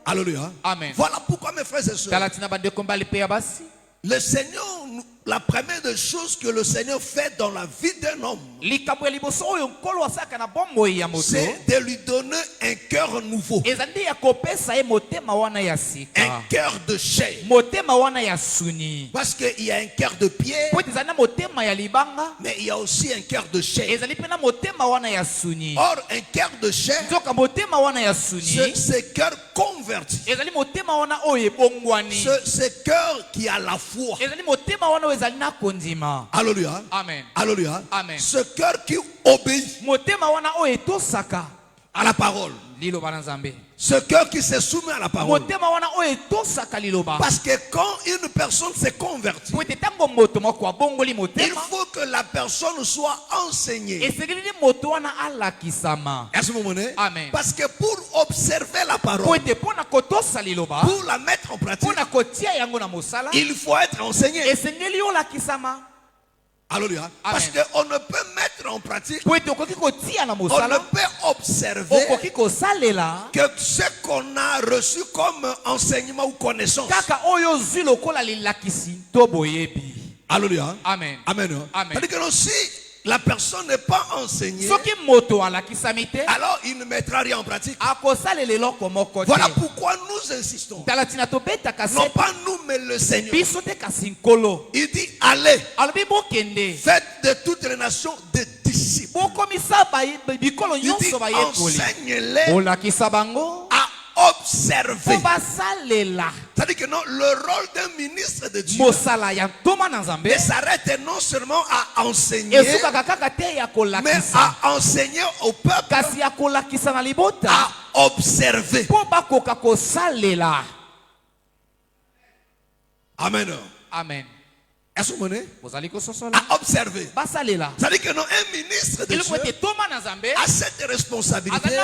Alléluia. Amen. Voilà pourquoi mes frères et sœurs, le Seigneur, la première des choses que le Seigneur fait dans la vie d'un homme, c'est de lui donner un cœur nouveau, un cœur de chair. Parce qu'il y a un cœur de pierre, mais il y a aussi un cœur de chair. Or, un cœur de chair, c'est ce cœur converti, ce cœur qui a la foi. Alléluia. Amen. Alléluia. Amen. Ce cœur qui obéit à la parole. Ce cœur qui se soumet à la parole. Parce que quand une personne s'est convertie, il faut que la personne soit enseignée. Est-ce que vous comprenez? Amen. Parce que pour observer la parole, pour la mettre en pratique, il faut être enseigné. Alléluia. Parce qu'on ne peut mettre en pratique, on ne peut observer que ce qu'on a reçu comme enseignement ou connaissance. Alléluia. Amen. Amen. Amen. C'est-à-dire que si la personne n'est pas enseignée, alors il ne mettra rien en pratique. Voilà pourquoi nous insistons. Non pas nous, mais le Seigneur. Il dit, allez, faites de toutes les nations des disciples. Il dit, enseigne-les à observer. C'est-à-dire que non, le rôle d'un ministre de Dieu ne s'arrête non seulement à enseigner, mais à enseigner au peuple à observer. Amen. Amen. Est-ce que vous comprenez? À observer. C'est-à-dire que non, un ministre de Dieu a cette responsabilité de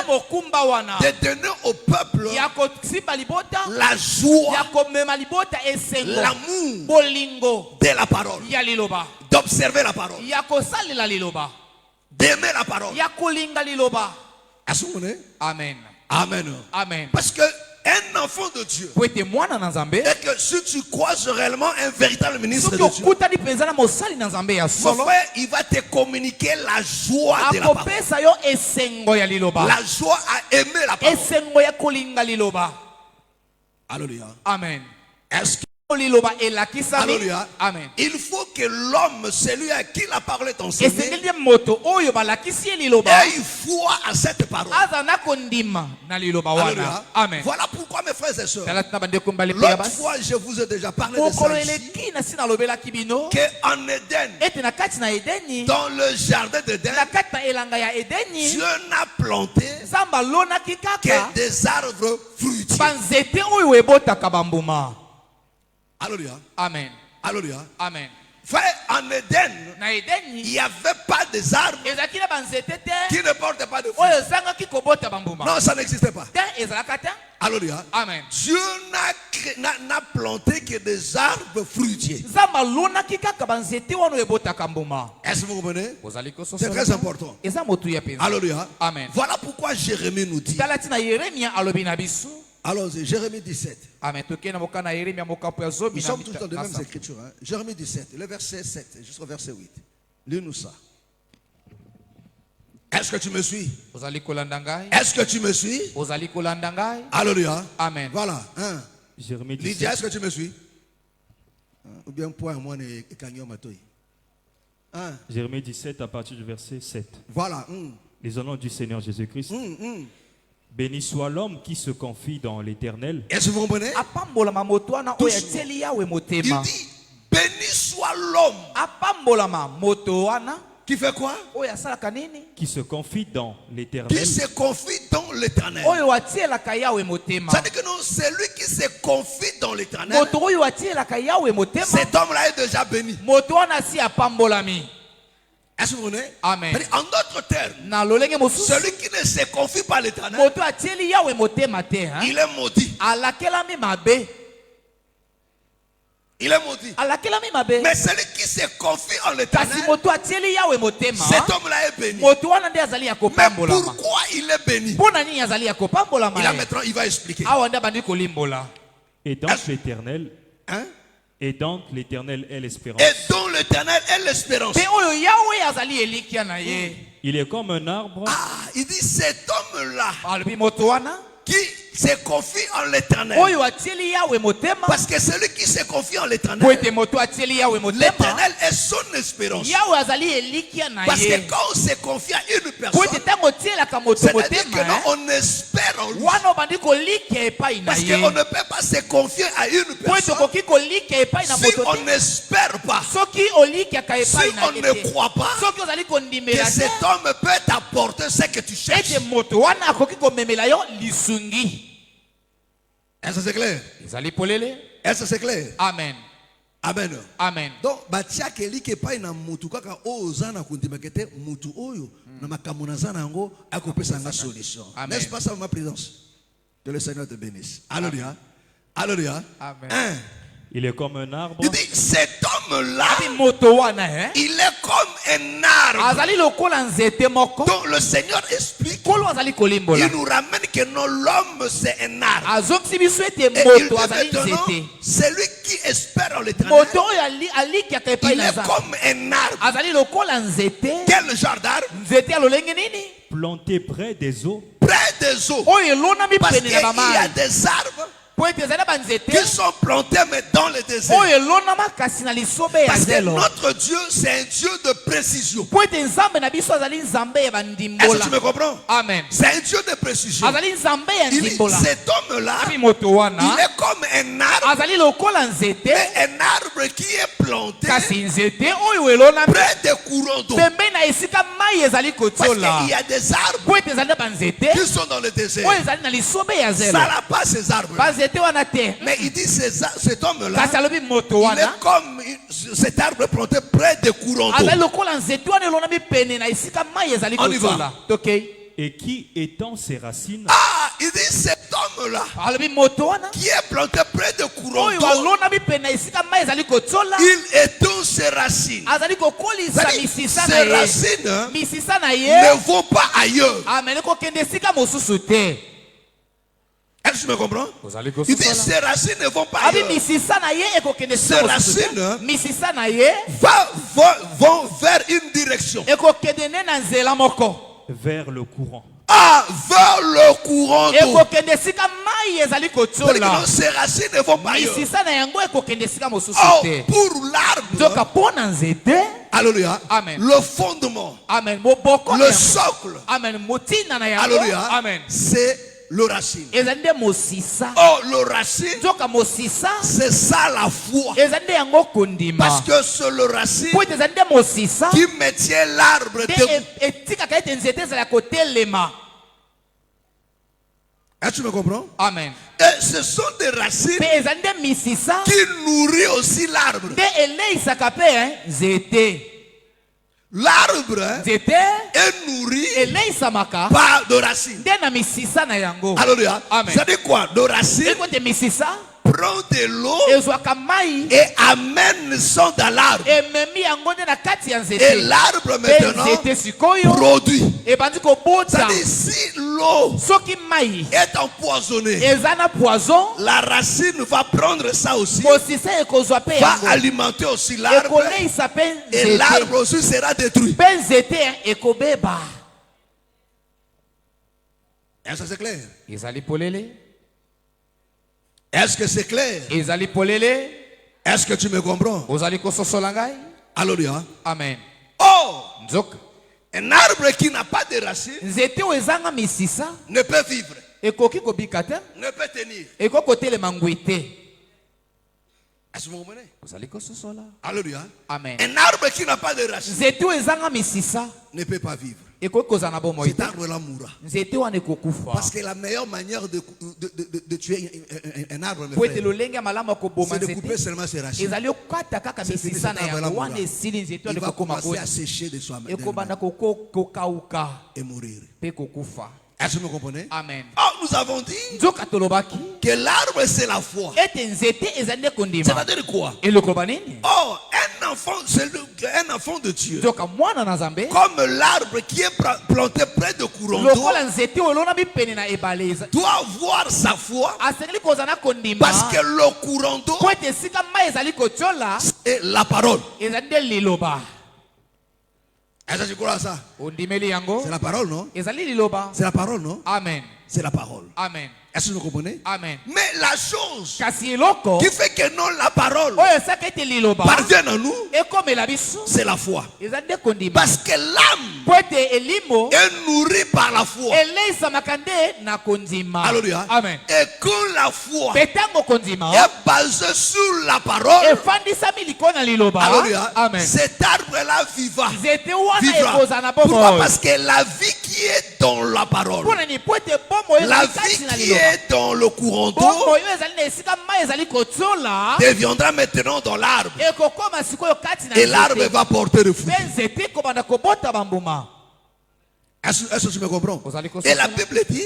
donner au peuple la joie, l'amour de la parole, d'observer la parole, d'aimer la parole. Est-ce que vous comprenez? Amen. Amen. Amen. Parce que un enfant de Dieu, et que si tu croises réellement un véritable ministre de Dieu, mon frère, il va te communiquer la joie de la parole, la joie à aimer la parole. Alléluia. Amen. Est-ce que Alléluia. Amen. il faut que l'homme, celui à qui la parole est enseignée, ait foi à cette parole. Alléluia. Amen. Voilà pourquoi mes frères et sœurs, l'autre fois je vous ai déjà parlé de ça ici, qu'en Éden, dans le jardin d'Éden, Dieu n'a planté que des arbres fruitiers. Alléluia. Amen. Alléluia. Amen. Frère, en Éden, il n'y avait pas des arbres qui ne portaient pas de fruits. Non, ça n'existait pas. Alléluia. Amen. Dieu n'a planté que des arbres fruitiers. Est-ce que vous comprenez? C'est très important. Alléluia. Amen. Voilà pourquoi Jérémie nous dit. Allons-y, Jérémie 17. Nous sommes tous dans les mêmes écritures. Hein? Jérémie 17, le verset 7 jusqu'au verset 8. Lis-nous ça. Est-ce que tu me suis? Est-ce que tu me suis? Alléluia. Amen. Voilà. Hein? Jérémie 17. Lydia, est-ce que tu me suis? Ou bien point moi et Kanyo Matoy. Hein? Jérémie 17 à partir du verset 7. Voilà. Les honneurs du Seigneur Jésus-Christ. Béni soit l'homme qui se confie dans l'Éternel. Est-ce que vous comprenez? Il dit, béni soit l'homme. Qui fait quoi? Qui se confie dans l'Éternel. Qui se confie dans l'Éternel. C'est-à-dire que non, celui qui se confie dans l'Éternel, cet homme-là est déjà béni. Est-ce que vous comprenez? Amen. En d'autres termes, celui qui ne se confie pas à l'Éternel, il est maudit. il est maudit. Mais celui qui se confie en l'Éternel, cet homme-là est béni. Mais pourquoi il est béni? Il va expliquer. Et donc l'Éternel, hein? Et donc l'Éternel est l'espérance. Et donc l'Éternel est l'espérance. Il est comme un arbre. Ah, il dit cet homme-là qui se confie en l'Éternel. Parce que celui qui se confie en l'Éternel, l'Éternel est son espérance. Parce que quand on se confie à une personne, c'est-à-dire que non, on espère en lui. Parce qu'on ne peut pas se confier à une personne si on n'espère pas, si on ne croit pas que cet homme peut t'apporter ce que tu cherches. Est-ce que c'est clair? Est-ce que c'est clair? Amen. Amen. Amen. Donc, batia keli ke pa ina mutu kaka ozana kundimekete mutu oyo na makamuna zana yango akopesa nga solution. N'est-ce pas ça ma présence? Que le Seigneur te bénisse. Alléluia. Alléluia. Amen. Il est comme un arbre. Il dit cet homme-là, il est comme un arbre. Donc le Seigneur explique, il nous ramène que non, l'homme c'est un arbre. Et il dit maintenant, celui qui espère en l'Éternel, il est comme un arbre. Quel genre d'arbre? Planté près des eaux. Près des eaux. Parce qu'il y a des arbres qui sont plantés mais dans le désert. Parce que notre Dieu c'est un Dieu de précision. Est-ce que tu me comprends? Amen. C'est un Dieu de précision. Il dit cet homme-là, il est comme un arbre, mais un arbre qui est planté près des courants d'eau. Parce qu'il y a des arbres qui sont dans le désert. Ça n'a pas ces arbres. Mais il dit cet homme-là, il est comme cet arbre planté près des courants d'eau. On y va. Et qui étend ses racines? Ah, il dit cet homme-là qui est planté près des courants d'eau, il étend ses racines. Ses racines ne vont pas ailleurs. Est-ce que tu me comprends? Il dit ses racines ne vont pas ailleurs. Ses racines vont vers une direction. Vers le courant. Ah, vers le courant d'eau. Ses racines ne vont pas ailleurs. Oh, pour l'arbre, alléluia, le fondement, le socle, alléluia, c'est le racine. Oh, le racine, c'est ça la foi. Parce que c'est le racine qui maintient l'arbre debout. Est-ce que tu me comprends? Amen. Et ce sont des racines qui nourrissent aussi l'arbre. L'arbre est nourri par de racines. Alléluia. Ça dit quoi? De racines prend de l'eau et amène son dans l'arbre. Et l'arbre maintenant produit. Ça dit si l'eau est empoisonnée, la racine va prendre ça aussi, va alimenter aussi l'arbre, et l'arbre aussi sera détruit. Est-ce que c'est clair? Est-ce que c'est clair? Est-ce que tu me comprends? Alléluia. Amen. Oh! Un arbre qui n'a pas de racines ne peut vivre, ne peut tenir. Est-ce que vous comprenez? Alléluia. Amen. Un arbre qui n'a pas de racines ne peut pas vivre. Cet arbre-là mourra. Parce que la meilleure manière de tuer un arbre, c'est de couper seulement ses racines. Il va commencer à sécher de soi-même et mourir. Est-ce que vous comprenez? Amen. Oh, nous avons dit que l'arbre c'est la foi. C'est-à-dire quoi? Oh, un enfant de Dieu, comme l'arbre qui est planté près de courant d'eau, doit avoir sa foi, parce que le courant d'eau c'est la parole. Est-ce que tu crois à ça? C'est la parole, non? C'est la parole, non? Amen. C'est la parole. Amen. Est-ce que vous comprenez? Amen. Mais la chose qui fait que non, la parole parvient à nous, c'est la foi. Parce que l'âme est nourrie par la foi. Alléluia. Amen. Et quand la foi est basée sur la parole, alléluia, Amen. cet arbre-là vivra. Pourquoi? Parce que la vie qui est dans la parole, la vie qui est dans le courant d'eau deviendra maintenant dans l'arbre. Et l'arbre va porter le fruit. Est-ce que tu me comprends? Et la Bible dit,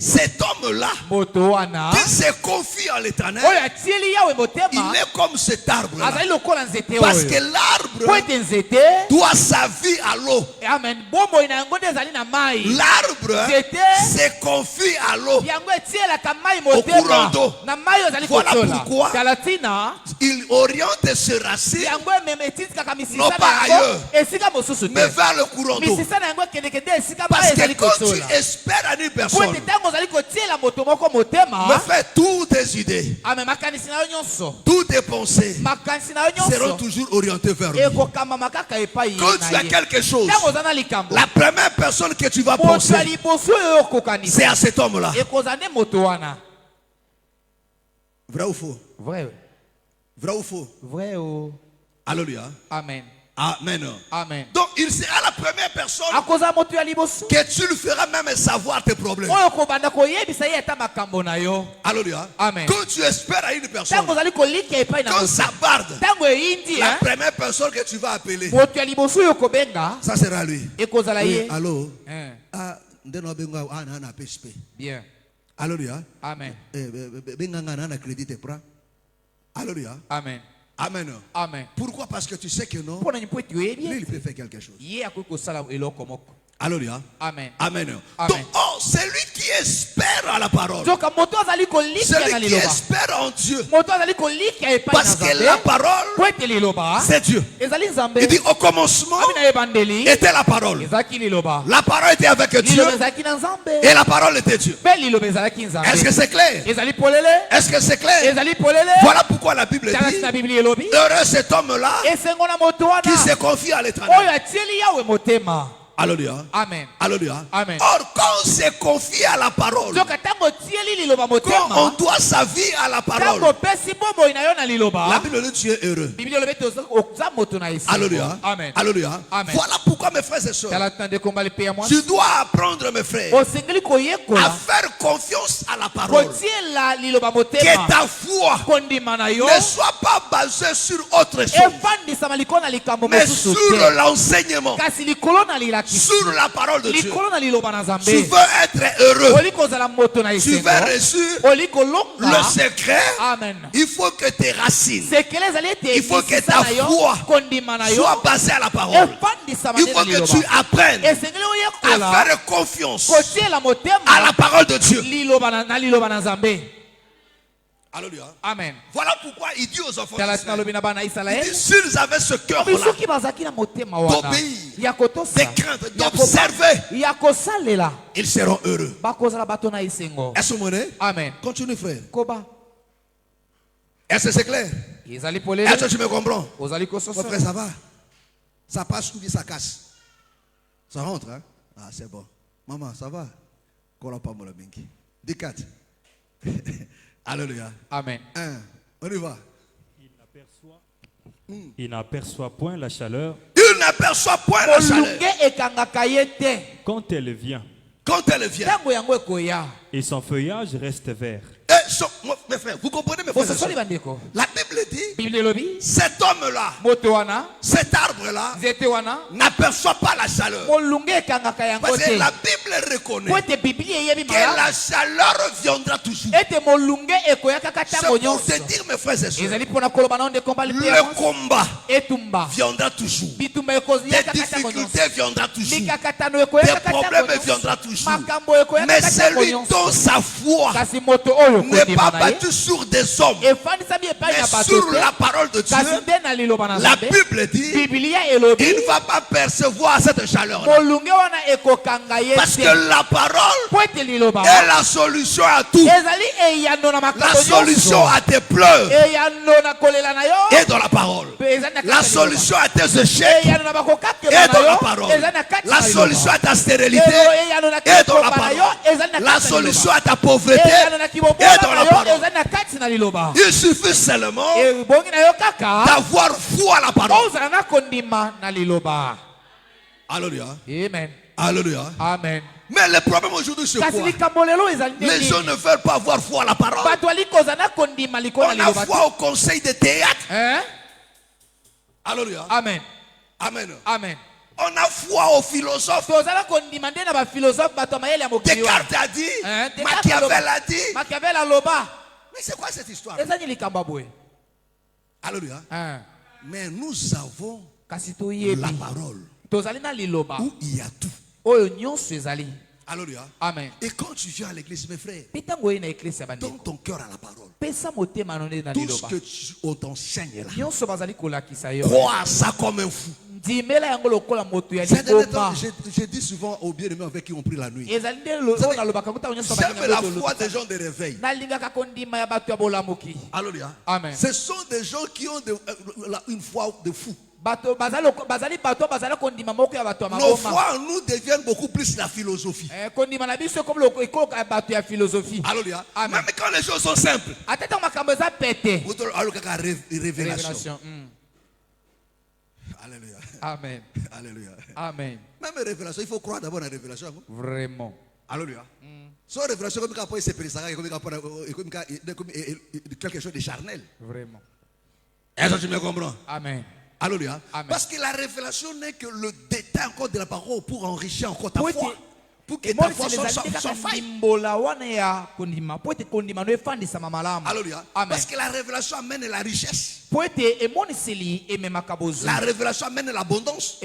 cet homme-là qui se confie en l'Éternel, il est comme cet arbre-là. Parce que l'arbre doit sa vie à l'eau. L'arbre se confie à l'eau, au courant d'eau. Voilà pourquoi il oriente ses racines non pas ailleurs, mais vers le courant d'eau. Parce que quand tu espères à une personne, me fais toutes tes idées, toutes tes pensées seront toujours orientées vers lui. Quand tu as quelque chose, la première personne que tu vas penser, c'est à cet homme-là. Vrai ou faux? Vrai. Vrai ou faux? Vrai. Alléluia. Amen. Amen. Amen. Donc il sera la première personne que tu lui feras même savoir tes problèmes. Alléluia. Amen. Quand tu espères à une personne, quand ça barde, la première personne que tu vas appeler, ça sera lui. Oui, allô? Bien. Alléluia. Amen. Alléluia. Amen. Amen. Amen. Pourquoi? Parce que tu sais que non, lui, il peut faire quelque chose. Alléluia. Amen. Amen. Amen. Donc, oh, c'est lui qui espère à la parole. C'est lui qui espère en Dieu. Parce que la parole, c'est Dieu. Il dit au commencement était la parole. La parole était avec Dieu. Et la parole était Dieu. Est-ce que c'est clair? Est-ce que c'est clair? Voilà pourquoi la Bible dit, heureux cet homme-là qui se confie à l'Éternel. Alléluia. Amen. Alléluia. Amen. Or, quand on se confie à la parole, quand on doit sa vie à la parole, la Bible dit tu es heureux. Alléluia. Amen. Alléluia. Amen. Voilà pourquoi mes frères et sœurs, tu dois apprendre, mes frères, à faire confiance à la parole. Que ta foi ne soit pas basée sur autre chose, mais sur l'enseignement, sur la parole de Dieu. Tu veux être heureux, tu veux réussir le secret. Amen. Il faut que tes racines, il faut que ta foi soit basée à la parole. Il faut que tu apprennes à faire confiance à la parole de Dieu. Alléluia. Amen. Voilà pourquoi il dit aux enfants d'Israël, s'ils avaient ce cœur-là d'obéir, de craindre, d'observer, ils seront heureux. Est-ce que Amen. continue, frère. Est-ce que c'est clair? Est-ce que tu me comprends? Mon frère, ça va? Ça passe ou bien ça casse? Ça rentre, hein? Ah, c'est bon. Maman, ça va? Dis 4. Alléluia. Amen. On y va. Il n'aperçoit point la chaleur. Il n'aperçoit point la chaleur. Quand elle vient. Quand elle vient. Et son feuillage reste vert. Et mes frères, vous comprenez mes frères? La Bible dit, cet homme-là, cet arbre-là, n'aperçoit pas la chaleur. Parce que la Bible reconnaît que la chaleur viendra toujours. C'est pour te dire, mes frères et sœurs, le combat viendra toujours. Des difficultés viendra toujours. Des problèmes viendra toujours. Mais celui dont sa foi n'est pas battue sur des hommes, mais sur la parole de Dieu, la Bible dit, il ne va pas percevoir cette chaleur-là. Parce que la parole est la solution à tout. La solution à tes pleurs est dans la parole. La solution à tes échecs est dans la parole. La solution à ta stérilité est dans la parole. La solution à ta pauvreté est dans la parole. Il suffit seulement d'avoir foi à la parole. Alléluia. Amen. Alléluia. Amen. Mais le problème aujourd'hui c'est quoi? Les gens ne veulent pas avoir foi à la parole. On a foi au conseil de théâtre. Alléluia. Amen. Amen. Amen. On a foi aux philosophes. Descartes a dit, Machiavel a dit. Mais c'est quoi cette histoire? Alléluia. Mais nous avons la parole où il y a tout. Alléluia. Amen. Et quand tu viens à l'église, mes frères, donne ton cœur à la parole. Tout ce que on t'enseigne là, crois à ça comme un fou. Je dis souvent aux bien-aimés avec qui on prie la nuit, j'aime la foi des gens de réveil. Alléluia. Amen. Ce sont des gens qui ont une foi de fou. Nos foi en nous deviennent beaucoup plus la philosophie. Alléluia. Même quand les choses sont simples. Révélation. Alléluia. Amen. Alléluia. Amen. Même révélation, il faut croire d'abord à la révélation. Vraiment. Alléluia. Sans révélation, comme quelque chose de charnel. Vraiment. Est-ce que tu me comprends? Amen. Alléluia. Amen. Parce que la révélation n'est que le détail encore de la parole pour enrichir encore ta foi. Pour que ta foi soit faille. Alléluia. Parce que la révélation amène la richesse. La révélation amène l'abondance.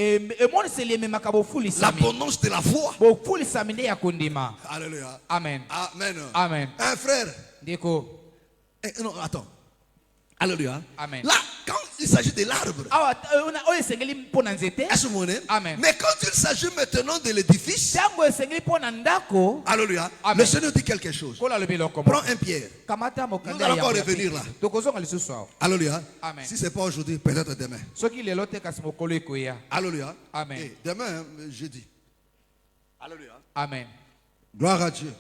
L'abondance de la foi. Alléluia. Amen. Amen. Amen. Un frère. Non, attends. Alléluia. Amen. Là, quand il s'agit de l'arbre, mais quand il s'agit maintenant de l'édifice, alléluia, Amen. le Seigneur dit quelque chose. Prends un pierre. Nous allons encore revenir là. Alléluia. Amen. Si ce n'est pas aujourd'hui, peut-être demain. Alléluia. Amen. Et demain, jeudi. Alléluia. Amen. Gloire à Dieu.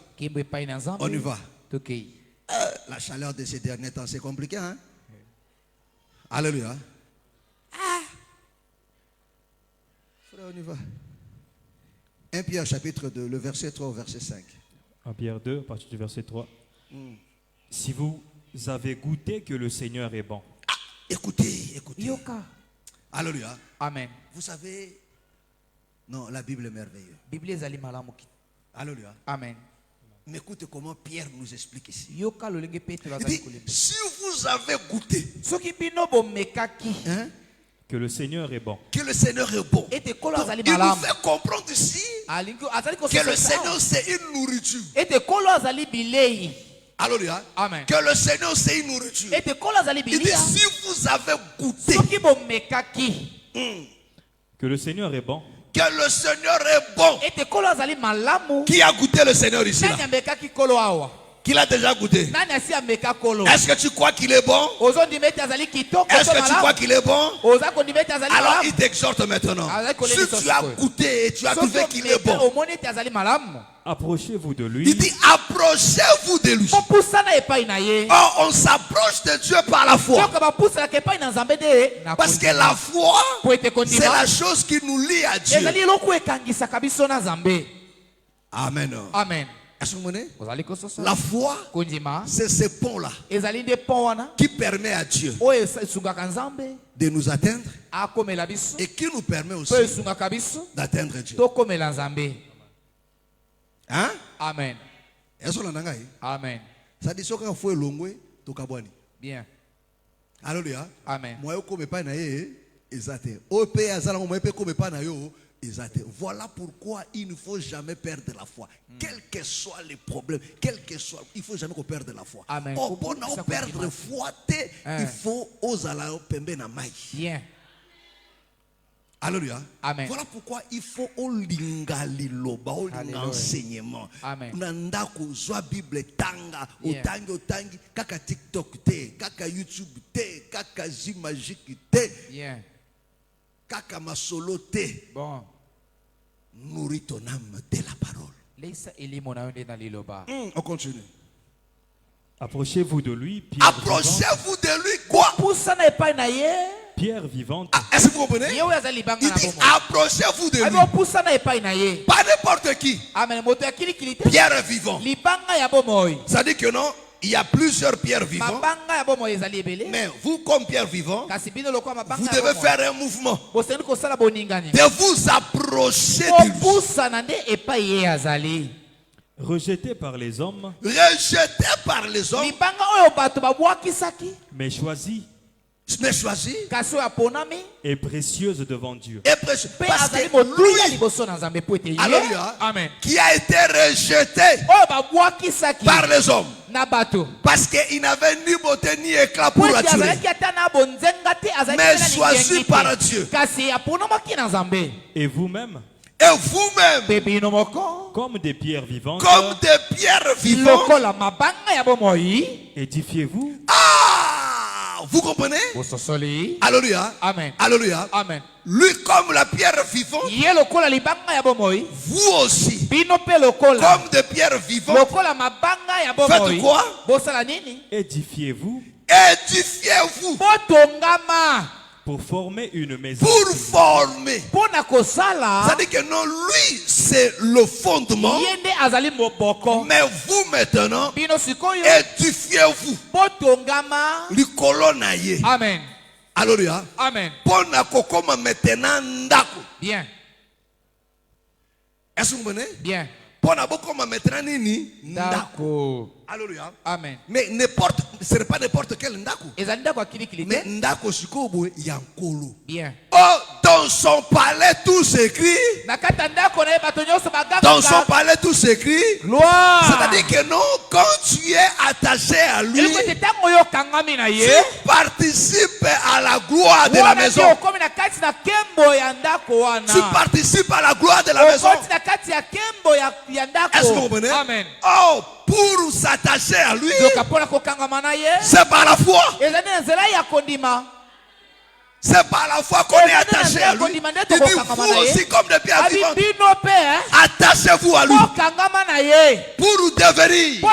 On y va. Okay. La chaleur de ces derniers temps, c'est compliqué, hein? Alléluia. Frère, on y va. 1 Pierre chapitre 2, le verset 3 au verset 5. 1 Pierre 2, à partir du verset 3. Si vous avez goûté que le Seigneur est bon. Écoutez. Yoka. Alléluia. Amen. Vous savez, non, la Bible est merveilleuse. Alléluia. Amen. Mais écoutez comment Pierre nous explique ici. Il dit, si vous avez goûté, hein, que le Seigneur est bon. Que le Seigneur est bon. Donc, il nous fait comprendre ici que le Seigneur c'est une nourriture. Alléluia. Amen. Que le Seigneur c'est une nourriture. Il dit, si vous avez goûté, que le Seigneur est bon. Que le Seigneur est bon. Qui a goûté le Seigneur ici là? Qui l'a déjà goûté? Est-ce que tu crois qu'il est bon? Est-ce que tu crois qu'il est bon? Alors il t'exhorte maintenant. Si tu as goûté et tu as trouvé qu'il est bon, approchez-vous de lui. il dit approchez-vous de lui. Or on s'approche de Dieu par la foi. Parce que la foi, c'est la chose qui nous lie à Dieu. Amen. Amen. La foi, c'est ce pont-là qui permet à Dieu de nous atteindre et qui nous permet aussi d'atteindre Dieu. Hein? Amen. Amen. Ça dit que faut elongwe to kabwani. Bien. Alléluia. Amen. Moi comme pas na ye ezate. O pe azala moi pe comme pas na yo ezate. Voilà pourquoi il ne faut jamais perdre la foi. Quel que soit les problèmes, quel que soit, il faut jamais qu'on perde la foi. Amen. Au bon on perdre la foi, il faut osala pembe na mai. Bien. Alléluia. Amen. Voilà pourquoi il faut olinga liloba, olinga enseignement. Amen. Nandako zwa Bible tanga, otangi kaka TikTok te, kaka YouTube te, kaka Zimagique te. Bien. Kaka masolo te. Bon. Nourris ton âme de la parole. On continue. Approchez-vous de lui, Pierre. Approchez-vous de lui quoi? Pierre vivante. Est-ce que vous comprenez? Il dit approchez-vous de lui. Pas n'importe qui. Pierre vivant. Ça dit que non, il y a plusieurs pierres vivantes. Mais vous comme pierre vivant, vous devez faire un mouvement de vous approcher de lui. Rejeté par les hommes. Rejeté par les hommes. Mais choisi. Mais choisi et précieuse devant Dieu. Et précieuse. Parce que lui, alléluia, Amen. Qui a été rejeté par les hommes. Parce qu'il n'avait ni beauté ni éclat pour l'attirer. Mais choisi par Dieu. Et vous-même. Et vous-même, comme des pierres vivantes, édifiez-vous. Ah, vous comprenez? Alléluia. Amen. Alléluia. Amen. Lui comme la pierre vivante, vous aussi, comme des pierres vivantes, faites quoi? Édifiez-vous. Édifiez-vous. Pour former une maison. Pour former. Ça dit que non, lui, c'est le fondement. Mais vous maintenant, édifiez-vous. Le colonnaie. Amen. Alléluia. Amen. Bien. Est-ce que vous comprenez? Bien. Alléluia. Amen. Mais n'importe, ce n'est pas n'importe quel ndako. Mais ndako shikobo yankolo. Bien. Oh, dans son palais tout s'écrit. Dans son palais tout s'écrit. C'est-à-dire que non, quand tu es attaché à lui, tu participes à la gloire de la maison. Tu participes à la gloire de la maison. Est-ce que vous comprenez? Amen. Oh, pour s'attacher à lui, c'est par la foi. C'est par la foi qu'on est attaché à lui. Il dit vous aussi comme des pierres vivantes, attachez-vous à lui pour devenir.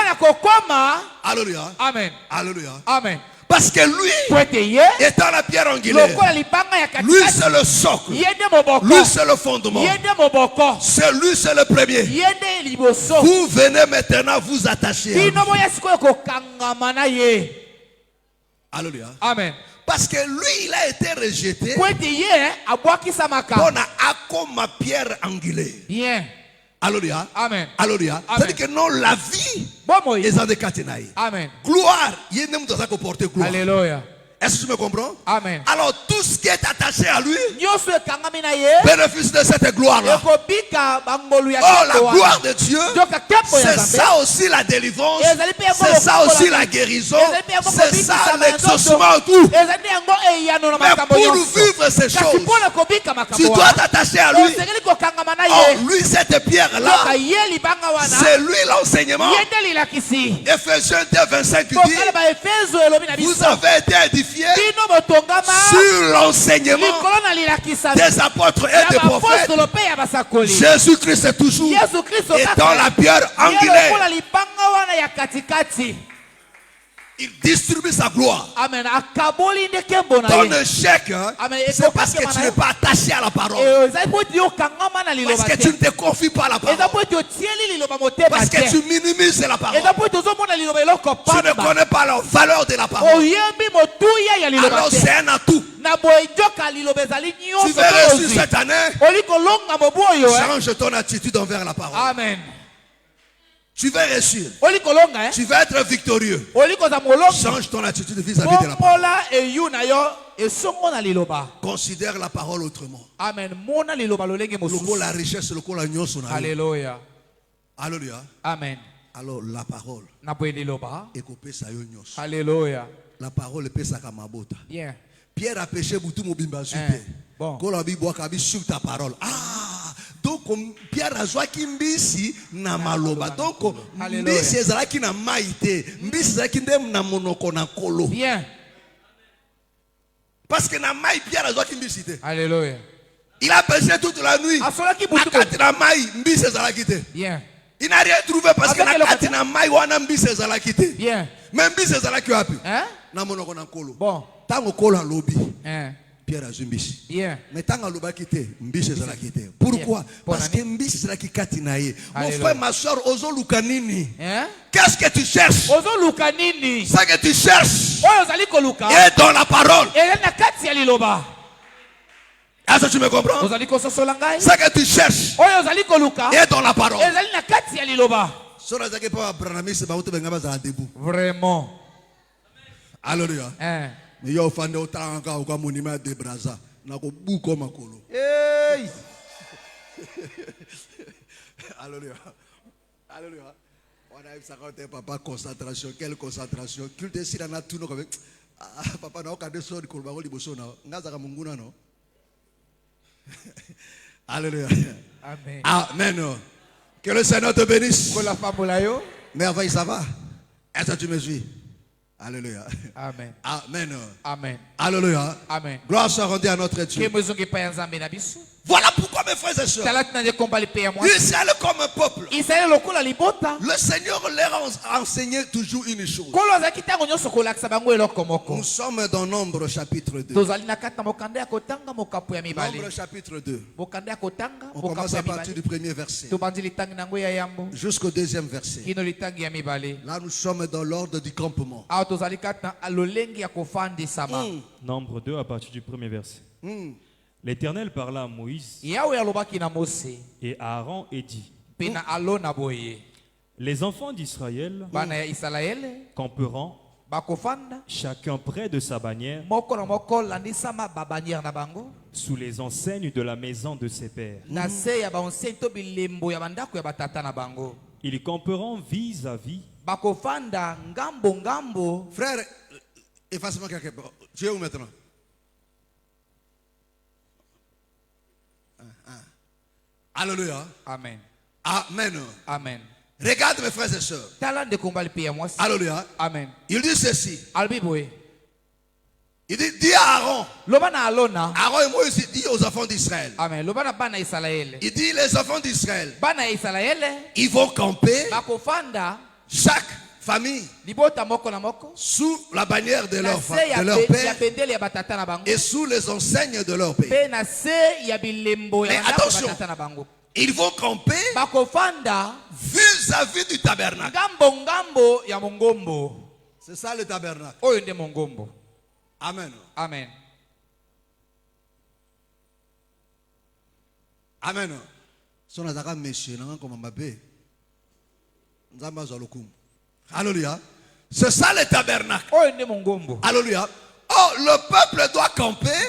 Alléluia. Amen. Alléluia. Amen. Parce que lui, étant la pierre angulaire, lui c'est le socle, lui c'est le fondement, c'est lui c'est le premier. Vous venez maintenant vous attacher à lui. Alléluia. Amen. Parce que lui il a été rejeté. On a comme ma pierre angulaire. Bien. Alléluia. Amen. Alléluia. C'est-à-dire que non, la vie est en décatenaille. Amen. Gloire, il y a même dans sa comporter gloire. Alléluia. Est-ce que tu me comprends? Amen. Alors tout ce qui est attaché à lui bénéficie de cette gloire-là. Oh, la gloire de Dieu, c'est ça aussi la délivrance, c'est ça aussi la guérison, c'est ça l'exaucement, tout. Mais pour vivre ces choses, tu dois t'attacher à lui. Oh, lui, cette pierre-là, c'est lui l'enseignement. Ephésiens 2:25 dit, vous avez été édifiés sur l'enseignement des apôtres et des prophètes. Jésus-Christ est toujours étant la pierre angulaire. Il distribue sa gloire. Amen. Ton échec, c'est parce que tu n'es pas attaché à la parole. Parce que tu ne te confies pas à la parole. Parce que tu minimises la parole. Tu ne connais pas la valeur de la parole. Alors c'est un atout. Tu vas réussir cette année. Change ton attitude envers la parole. Amen. Tu vas réussir. Tu vas être victorieux. Change ton attitude vis-à-vis de la parole. Considère la parole autrement. Amen. La richesse, Alléluia. Alléluia. Amen. Alors la parole. Alléluia. La parole est sa kamabota. Bien. Pierre a péché pour tout mon bimba super. Bon. Sur ta parole. Ah, donc Pierre a joué kimbisi na maloba. Donc mbisi ezalaki na maïté, mbisi ezalaki ndem na monoko na kolo. Bien. Parce que na maï Pierre a joué kimbisi. Alléluia. Il a péché toute la nuit. Akati na maï mbisi ezalaki te. Bien. Il n'a rien trouvé parce que na kati na maï wana mbisi ezalaki te. Bien. Même mbisi ezalaki wapi? Hein? Na monoko na kolo. Bon. Tango kolo en lobby. Hein? Pierre a mbisi. Bien. Mais tant que quitté, mbisi ezalaki te. Pourquoi? Parce que mbisi ezalaki kati na ye. Mon frère, ma soeur, ozo lukanini. Qu'est-ce que tu cherches? Ozo lukanini. Ça que tu cherches. Ozali koluka. Et dans la parole. Et na kati ya liloba. Est-ce que tu me comprends? Ozali kososola ngai. Ça que tu cherches. Ozali koluka. Et dans la parole. Ezali na kati ya liloba. Sora zake pa branamis ba uto benga za debout. Vraiment. Alléluia. Mais yo fande otanga kwa monima de braza na ko buko makolo. Hey. Alléluia. Alléluia. On a eu ça quand papa concentration, quelle concentration. Culte si na tout no comme papa na okade so di kolba ngoli boso na ngaza ka munguna no. Alléluia. Amen. Amen. Que le Seigneur te bénisse. Mais avant ça va. Est-ce que tu me suis? Alléluia. Amen. Amen. Amen. Alléluia. Amen. Gloire soit rendue à notre Dieu. Voilà pourquoi mes frères et sœurs, Israël comme un peuple, le Seigneur leur a enseigné toujours une chose. Nous sommes dans Nombre chapitre 2. Nombre chapitre 2. On commence à partir du premier verset jusqu'au deuxième verset. Là nous sommes dans l'ordre du campement. Nombre 2 à partir du premier verset. L'Éternel parla à Moïse et à Aaron et dit: Les enfants d'Israël camperont chacun près de sa bannière sous les enseignes de la maison de ses pères. Ils camperont vis-à-vis. Frère, efface-moi quelque part. Tu es où maintenant? Alléluia. Amen. Amen. Amen. Regarde mes frères et sœurs. Alléluia. Amen. Il dit ceci. Il dit, dis à Aaron. Aaron et Moïse dit aux enfants d'Israël. Amen. Il dit les enfants d'Israël. Ils vont camper. Chaque famille sous la bannière de leur père et sous les enseignes de leur père. Mais attention, ils vont camper vis-à-vis du tabernacle. C'est ça le tabernacle. Amen. Amen. Amen. Alléluia. C'est ça le tabernacle. Alléluia. Oh, le peuple doit camper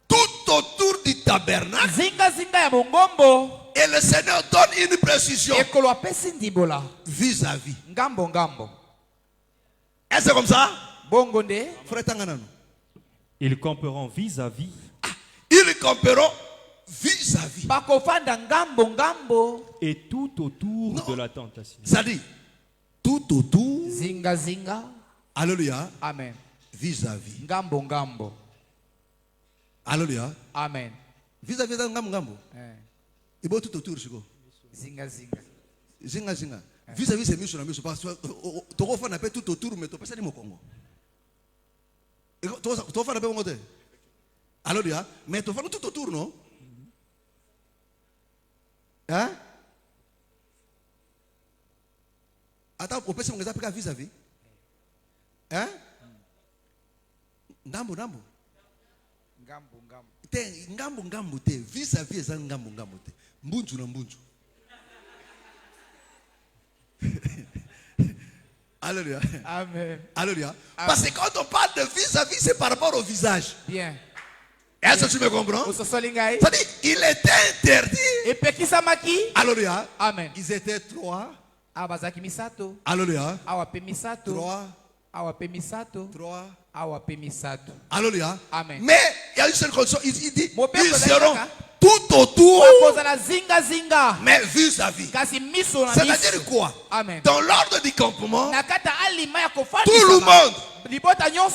tout autour du tabernacle. Et le Seigneur donne une précision vis-à-vis. Est-ce comme ça? Ils camperont vis-à-vis. Ils camperont vis-à-vis. Et tout autour de la tentation. Ça dit, tout autour. Zinga. Alléluia. Amen. Vis-à-vis. Ngambo. Alléluia. Amen. Vis-à-vis de ngambo. Il faut tout autour. Zinga. Zinga. Vis-à-vis c'est mieux sur la mieux parce que tu refais un peu tout autour mais tu passes au Congo. Tu refais un peu mon côté. Alors mais tu fais tout autour non? Hein? Attends, on peut se mettre à vis-à-vis. Hein? Ngambo. Ngambo te. Vis-à-vis c'est ngambo te. Mbunju na mbunju. Alléluia. Amen. Alléluia. Parce que quand on parle de vis-à-vis, c'est par rapport au visage. Bien. Est-ce que tu me comprends? C'est-à-dire, il était interdit. Alléluia. Amen. Ils étaient trois. Abazaki misato. Alléluia. Awape misato. Trois. Awape misato. Trois. Awape misato. Alléluia. Amen. Mais il y a une seule condition. Il dit, ils seront tout autour. Mais vis-à-vis. C'est-à-dire quoi? Amen. Dans l'ordre du campement, tout le monde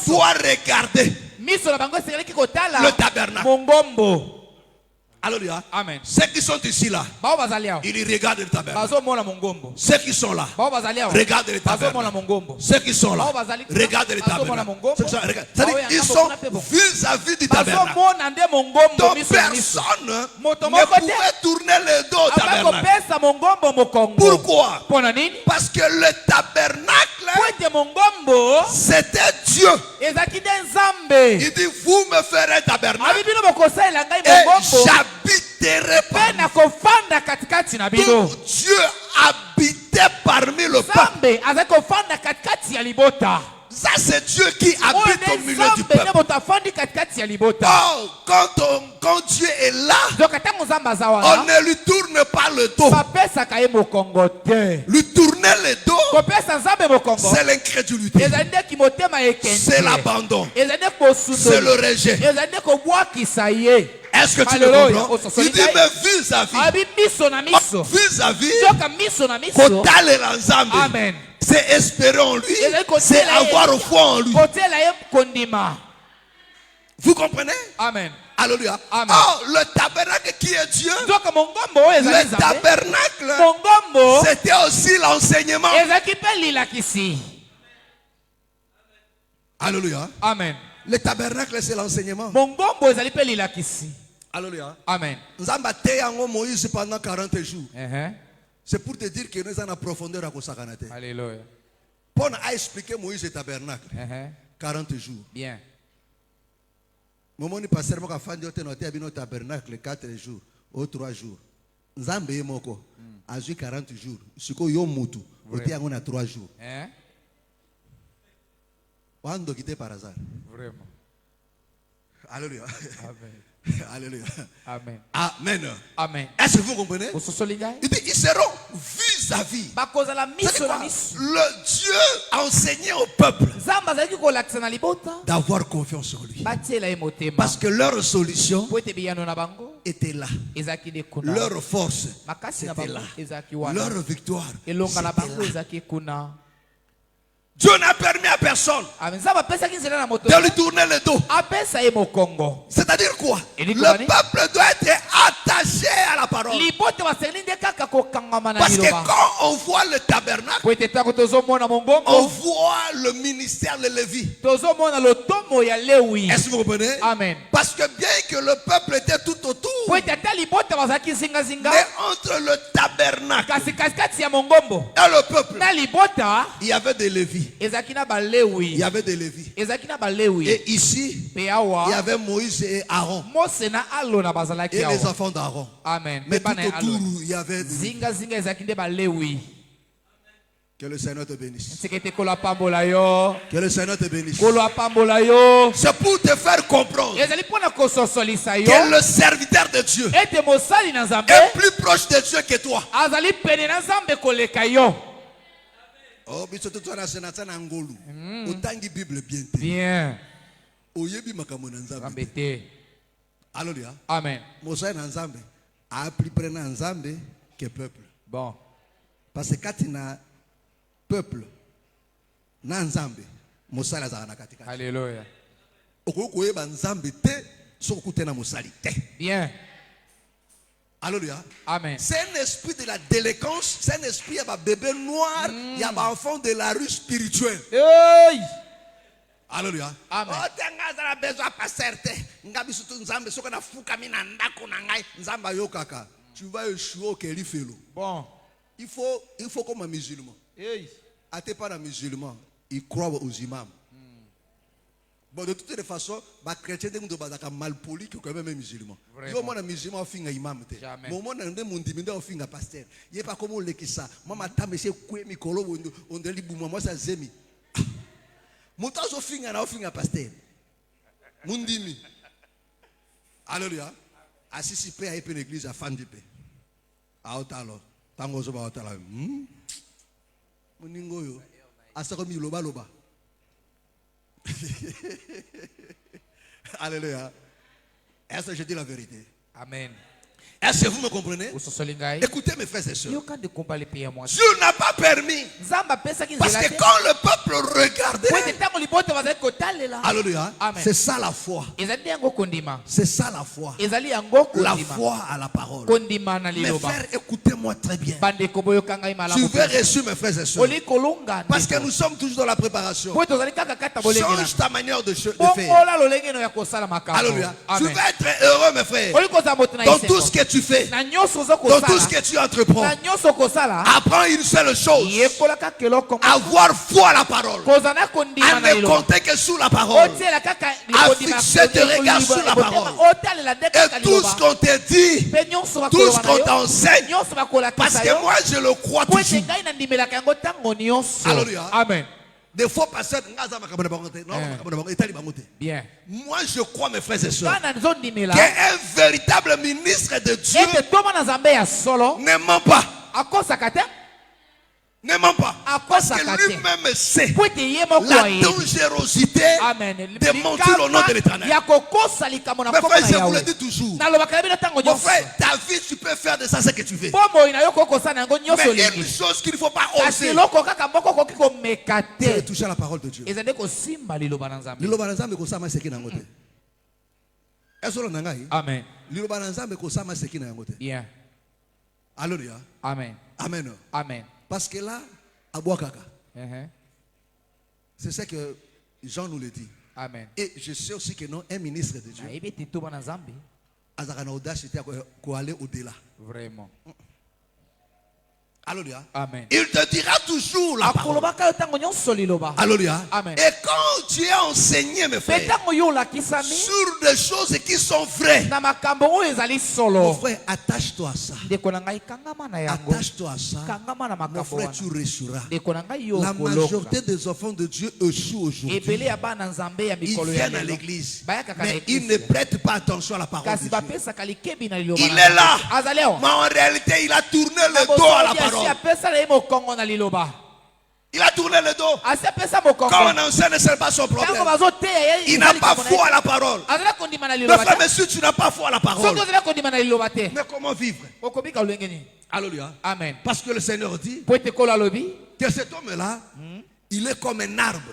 doit regarder le tabernacle. Alléluia. Amen. Ceux qui sont ici là, ils regardent le tabernacle. Ceux qui sont là, regardent le tabernacle. Ceux qui sont là, regardent le tabernacle. C'est-à-dire ils sont vis-à-vis du tabernacle. Donc personne ne pouvait tourner le dos au tabernacle. Pourquoi? Parce que le tabernacle, c'était Dieu. Il dit, vous me ferez tabernacle et j'habiterai parmi vous. Donc Dieu habitait parmi le peuple. Ça c'est Dieu qui habite au milieu du peuple. Oh, quand Dieu est là, on ne lui tourne pas le dos. Lui tourner le dos, c'est l'incrédulité, c'est l'abandon, c'est le rejet. Est-ce que tu le comprends? Il dit mais vis-à-vis, Amen. c'est espérer en lui, c'est avoir foi en lui. Vous comprenez? Amen. Alléluia. Amen. Oh, le tabernacle qui est Dieu, le tabernacle, c'était aussi l'enseignement. Alléluia. Amen. Le tabernacle, c'est l'enseignement. Alléluia. Amen. Nous avons battu Moïse pendant 40 jours. C'est pour te dire que nous avons la profondeur à Kosakanate. Alléluia. Pour expliquer Moïse le tabernacle. 40 jours. Bien. Moment ni passer mo ka fandi ote note abino tabernacle 4 jours ou 3 jours. Nzambe yemoko azui 40 jours. Siko yo mutu ote yango na 3 jours. Wando kite par hasard. Vraiment. Alléluia. Amen. Alléluia. Amen. Amen. Amen. Est-ce que vous comprenez? Il dit ils seront vis-à-vis. Le Dieu a enseigné au peuple d'avoir confiance en lui. Parce que leur solution était là. Leur force était là. Leur victoire était là. Dieu n'a permis à personne de lui tourner le dos. C'est-à-dire quoi? Le peuple doit être attaché à la parole. Parce que quand on voit le tabernacle, on voit le ministère de Lévi. Est-ce que vous comprenez? Amen. Parce que bien que le peuple était tout autour, mais entre le tabernacle et le peuple, il y avait des Lévis. Il y avait des Lévis. Et ici, il y avait Moïse et Aaron. Et les enfants d'Aaron. Amen. Mais tout autour, il y avait des Lévis. Que le Seigneur te bénisse. Que le Seigneur te bénisse. C'est pour te faire comprendre que le serviteur de Dieu est plus proche de Dieu que toi. Oh, mais surtout toi, tu as un ngolu. Autant de Bible bien. Bien. Oyebi makamona nzambe. Alléluia. Amen. Mosa na nzambe a plus près na nzambe que peuple. Bon. Parce que quand il a peuple na nzambe, Mosa la zana katika. Alléluia. Okoyeba nzambe te sokute na mosali te. Bien. Alléluia. Amen. C'est un esprit de la délinquance. C'est un esprit, il y a un bébé noir, il y a un enfant de la rue spirituelle. Hey. Alléluia. Amen. Tu vas échouer au Kélifélo. Bon. Il faut comme un musulman. Hey. T'es pas un musulman. Il croit aux imams. Bon, de toutes les façons, les chrétiens sont mal polis que quand même un musulman. Il y a un musulman qui est un imam. Jamais. Mais moi, je suis un pasteur. Il n'y a pas comme on le dit ça. Moi, je suis un kolo, on dit moi, ça zemi. Moi, je suis un pasteur. Mundimi. Alléluia. Assis paix à l'église à fan de paix. À Otalo. Tango Zoba Otalo. Muningoyo. Asakomi loba loba. Alléluia. Est-ce que je dis la vérité? Amen. Est-ce que vous me comprenez? Écoutez mes frères et sœurs. Dieu n'a pas permis. Parce que quand le peuple regardait, alléluia, c'est ça la foi. C'est ça la foi. La foi à la parole. Mes frères, écoutez-moi très bien. Tu veux réussir mes frères et sœurs. Parce que nous sommes toujours dans la préparation. Change ta manière de faire. Alléluia. Tu veux être heureux mes frères. Dans tout ce que tu fais, dans tout ce que tu entreprends, apprends une seule chose: avoir foi à la parole, à ne compter que sur la parole, à fixer tes regards sur la parole, et tout ce qu'on te dit, tout ce qu'on t'enseigne, parce que moi je le crois toujours. Alléluia. Amen. Des fois, pasteur, bien. Moi, je crois, mes frères et sœurs, qu'un véritable ministre de Dieu ne ment pas. Ne ment pas. Parce que lui-même sait la dangerosité de mentir au nom de l'Éternel. Mes frères, je vous le dis toujours. Mon frère, ta vie, tu peux faire de ça ce que tu veux. Mais il y a une chose qu'il ne faut pas oser. C'est de toucher à la parole de Dieu. Amen. Yeah. Alléluia. Amen. Amen. Amen. Parce que là, à Boakaka, c'est ce que Jean nous le dit. Amen. Et je sais aussi que non, un ministre de Dieu, a l'audace pour aller au-delà. Vraiment. Alléluia. Amen. Il te dira toujours la parole. Alléluia. Amen. Et quand tu es enseigné, mes frères, sur des choses qui sont vraies, mon frère, attache-toi à ça. Attache-toi à ça. Mon frère, tu réussiras. La majorité des enfants de Dieu échouent aujourd'hui. Ils viennent à l'église, mais ils ne prêtent pas attention à la parole de Dieu. Il est là, mais en réalité, il a tourné le dos à la parole. Il a tourné le dos. Quand on enseigne, ce n'est pas son problème. Il n'a pas foi à la parole. Mais frère, monsieur, tu n'as pas foi à la parole. Mais comment vivre? Alléluia. Amen. Parce que le Seigneur dit que cet homme-là, il est comme un arbre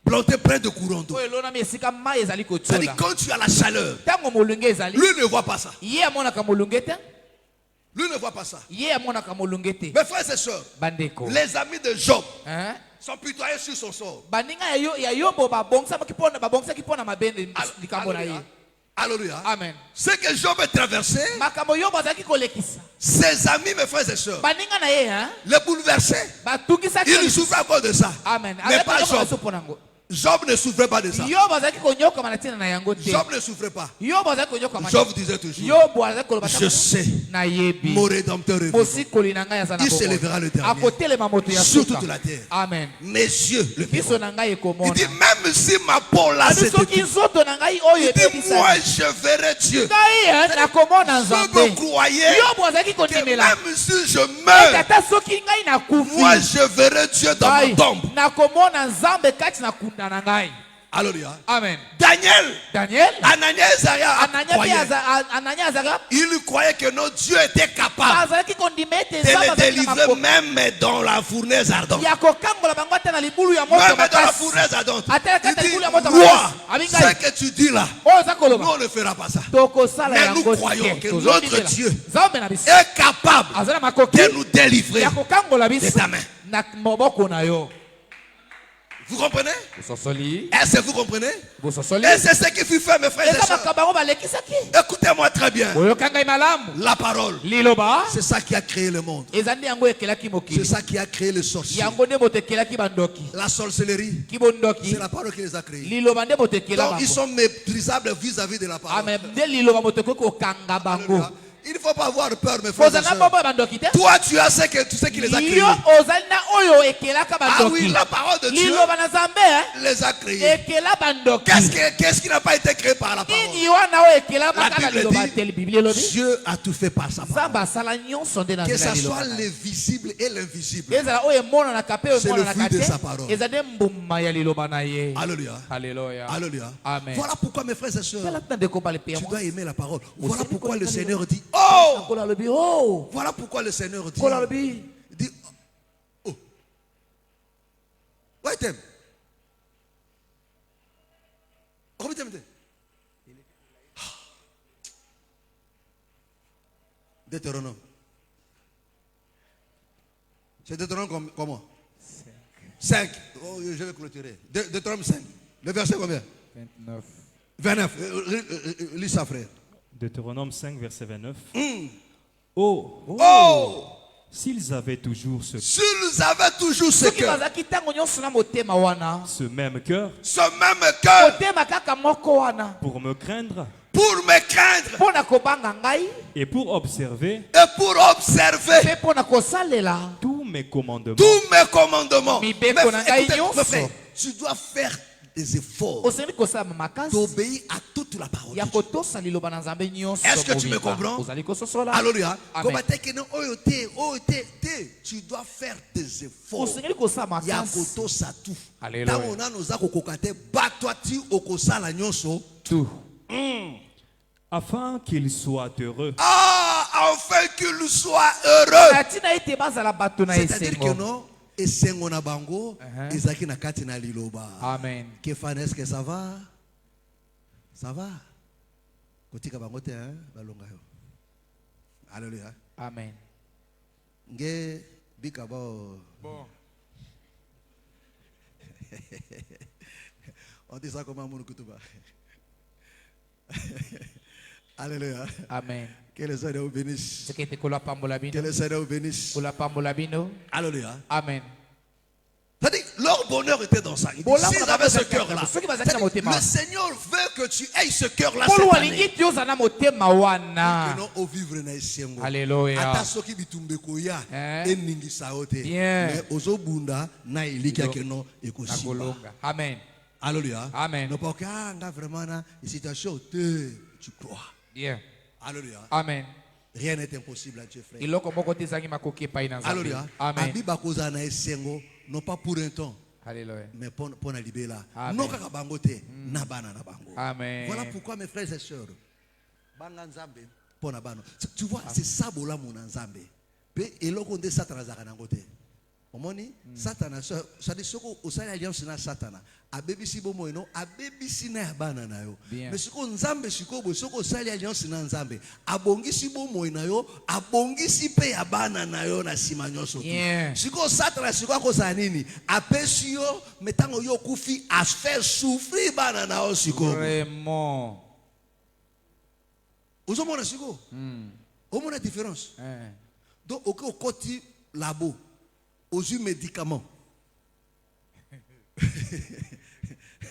planté près de courant d'eau. C'est-à-dire quand tu as la chaleur, lui ne voit pas ça. Lui ne voit pas ça. Mes frères et sœurs, les amis de Job sont pitoyés sur son sort. Alléluia. Amen. Ce que Job a traversé, ses amis, mes frères et sœurs, les bouleversaient. Ils souffrent à cause de ça. Amen. Mais pas Job. Job ne souffrait pas de ça. Job ne souffrait pas. Job disait toujours: je sais, mon rédempteur est vivant. Il s'élèvera le dernier sur toute la terre. Amen. Mes yeux le verront. Il dit: même si ma peau là s'est étouffée, il dit: moi je verrai Dieu. Vous me croyez que même si je meurs, moi je verrai Dieu dans ma tombe. Alléluia. Amen. Daniel, il croyait que notre Dieu était capable de les délivrer même dans la fournaise ardente. Même dans la fournaise ardente. Il dit: roi, ce que tu dis là, Nous, on ne fera pas ça. Mais nous croyons que notre Dieu est capable de nous délivrer de ta main. Vous comprenez? Est-ce que vous comprenez? Et c'est ce qui fut fait, mes frères et sœurs. Écoutez-moi très bien. La parole, c'est ça qui a créé le monde. C'est ça qui a créé le sorcier. La sorcellerie, c'est la parole qui les a créés. Donc ils sont méprisables vis-à-vis de la parole. Alléluia. Il ne faut pas avoir peur, mes frères et sœurs. Toi, tu as ce qui les a créés. Ah oui, la parole de Dieu les a créés. Qu'est-ce qui n'a pas été créé par la parole? La Bible dit, Dieu a tout fait par sa parole. Que ce soit le visible et l'invisible. C'est le fruit de sa parole. Alléluia. Alléluia. Voilà pourquoi, mes frères et sœurs, tu dois aimer la parole. Voilà pourquoi le Seigneur dit, oh! Voilà pourquoi le Seigneur dit, oh! Wait a minute. Deutéronome. C'est Deutéronome comment? 5. Oh, je vais clôturer. Deutéronome 5. Le verset combien? 29. Lis ça, frère. Deutéronome 5, verset 29. Oh! S'ils avaient toujours ce cœur, ce même cœur, pour me craindre, et pour observer, tous mes commandements. Mais écoutez, tu dois faire des efforts d'obéir à toute la parole de Dieu. Est-ce que tu me comprends? Alléluia. Tu dois faire des efforts. Afin qu'il soit heureux. Afin qu'il soit heureux. C'est-à-dire que non, et sengo na bango, ezaki na kati na liloba. Amen. Kefane, est-ce que ça va? Ça va? Kotika bango te, balonga yo. Alléluia. Amen. Nge bikabo. Bon. On dit ça comme un kutuba. Alléluia. Amen. Que le Seigneur vous bénisse. Que Que le Seigneur vous bénisse. Alléluia. Amen. C'est-à-dire, leur bonheur était dans ça. S'ils avaient ce cœur-là, le Seigneur veut que tu aies ce cœur-là cette année. Alléluia. Amen. Alléluia. Amen. Tu crois. Yeah. Alléluia. Amen. Rien n'est impossible à Dieu, frère. Alléluia. Amen. Non pas pour un temps. Alléluia. Mais pour la libérer. Amen. Amen. Voilà pourquoi, mes frères et sœurs, tu vois, c'est ça mon Nzambe. Et là, on dit Satan zangote. Omoni Satan, ça dit soko osali alliance na Satan. Abebisi bomo eno, abebisi na bana na yo. Mais soko Nzambe siko bo soko osali alliance na Nzambe. Abongisi bomo na yo, abongisi pe ya bana na yo na sima nyoso. Siko Satan siko akosa nini? Apesi yo metango yo kufi a faire souffrir bana na yo siko. Vraiment. Ozomona siko? Omona différence. Donc au côté labo aux médicaments.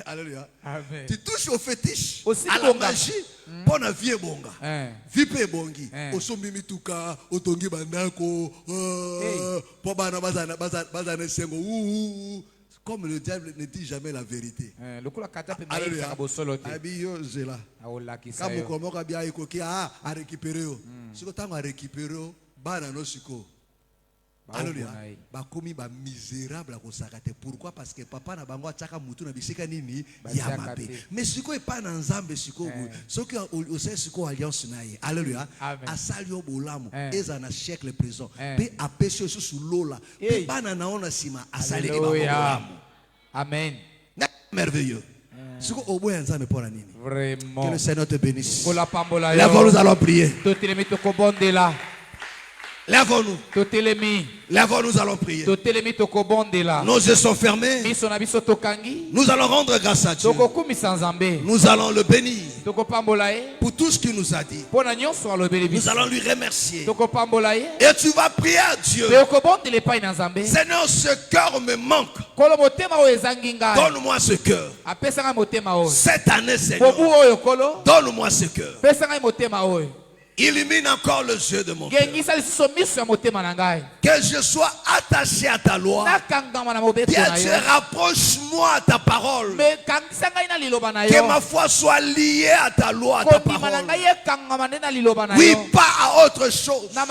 Alléluia. Amen. Tu touches au fétiche, à la magie, pour la vie bonga. Vie pe bongi. Au sombi mituka, au tongi bandako, pour bana bazana sengo. Comme le diable ne dit jamais la vérité. Alléluia. Abiyo zela. Kamu komoka bia ikoki a récupérer. Siko tango a récupérer bana no siko. Alléluia. Bakomi ba misérable à kosakate. Pourquoi? Parce que papa na bango ataka mutu na bisika nini ya mabe. Mais siko e pa na Nzambe siko soki ose siko alliance na ye. Alléluia. Asalio bolamo eza na siècle présent. Pe apesho sous lola. Pe bana na ona sima asali ke bolamo. Amen. Merveilleux. Vraiment. Que le Seigneur te bénisse. Lève-nous, nous allons prier. Lève-nous. Lève-nous, nous allons prier. Nos yeux sont fermés. Nous allons rendre grâce à Dieu. Nous allons le bénir pour tout ce qu'il nous a dit. Nous allons lui remercier. Et tu vas prier à Dieu. Seigneur, ce cœur me manque. Donne-moi ce cœur. Cette année, Seigneur, donne-moi ce cœur. Illumine encore le jeu de mon cœur. Que je sois attaché à ta loi. Bien Dieu, rapproche-moi à ta parole. Que ma foi soit liée à ta loi, à ta parole. Oui, pas à autre chose. Non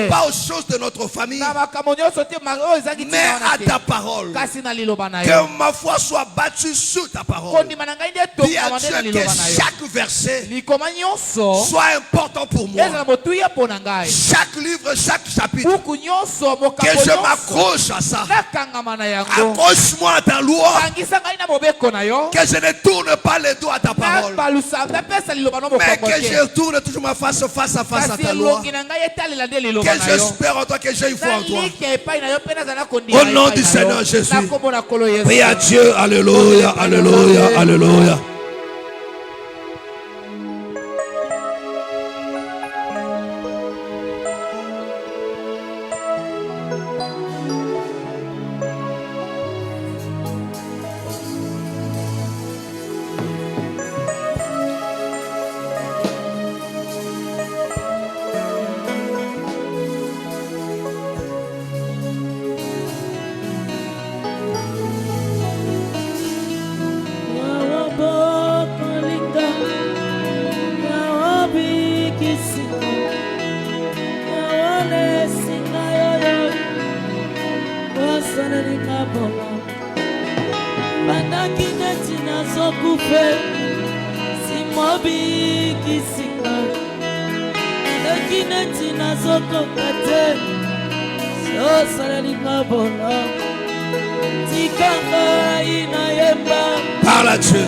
pas aux choses de notre famille, mais à ta parole. Que ma foi soit battue sous ta parole. Bien Dieu, que chaque verset soit important pour moi. Chaque livre, chaque chapitre, que je m'accroche à ça. Accroche-moi à ta loi. Que je ne tourne pas les dos à ta parole, mais que je tourne toujours ma face à face à ta loi. Que j'espère en toi, que j'ai une foi en toi. Au nom du Seigneur Jésus. Prie à Dieu. Alléluia, alléluia, alléluia. Parle à Dieu.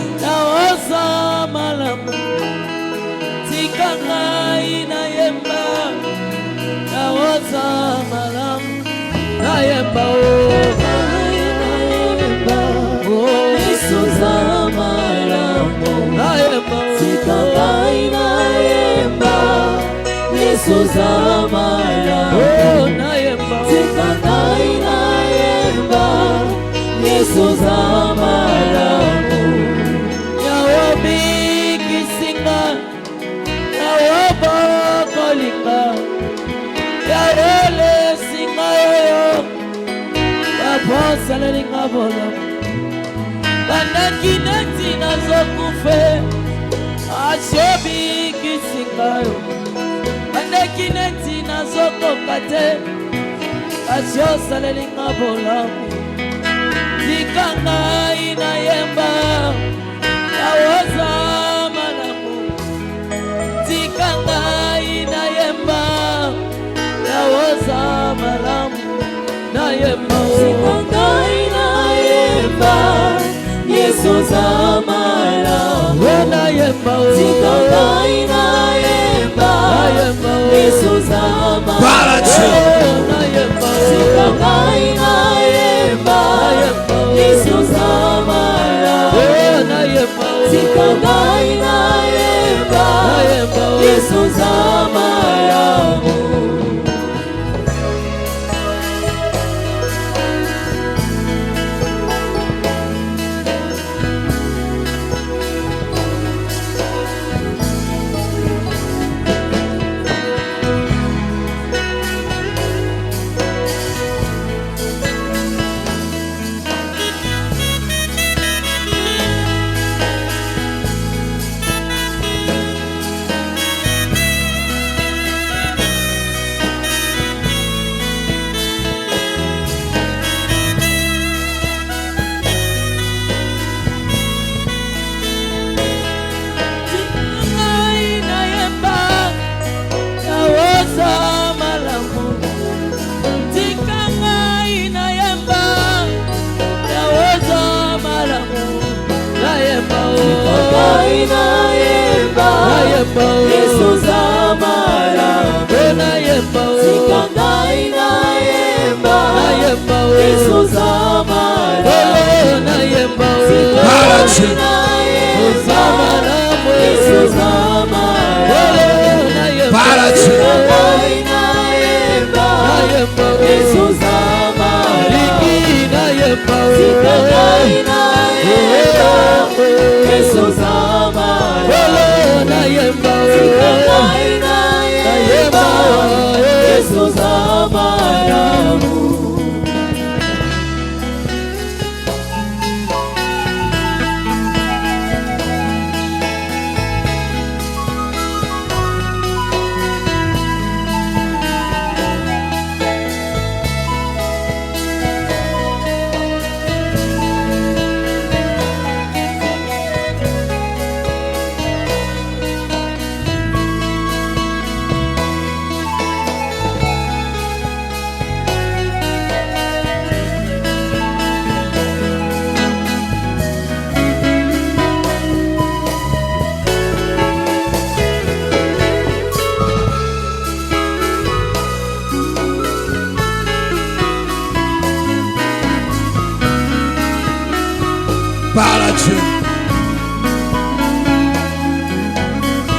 Parle à Dieu.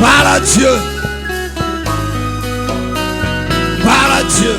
Parle à Dieu. Parle à Dieu.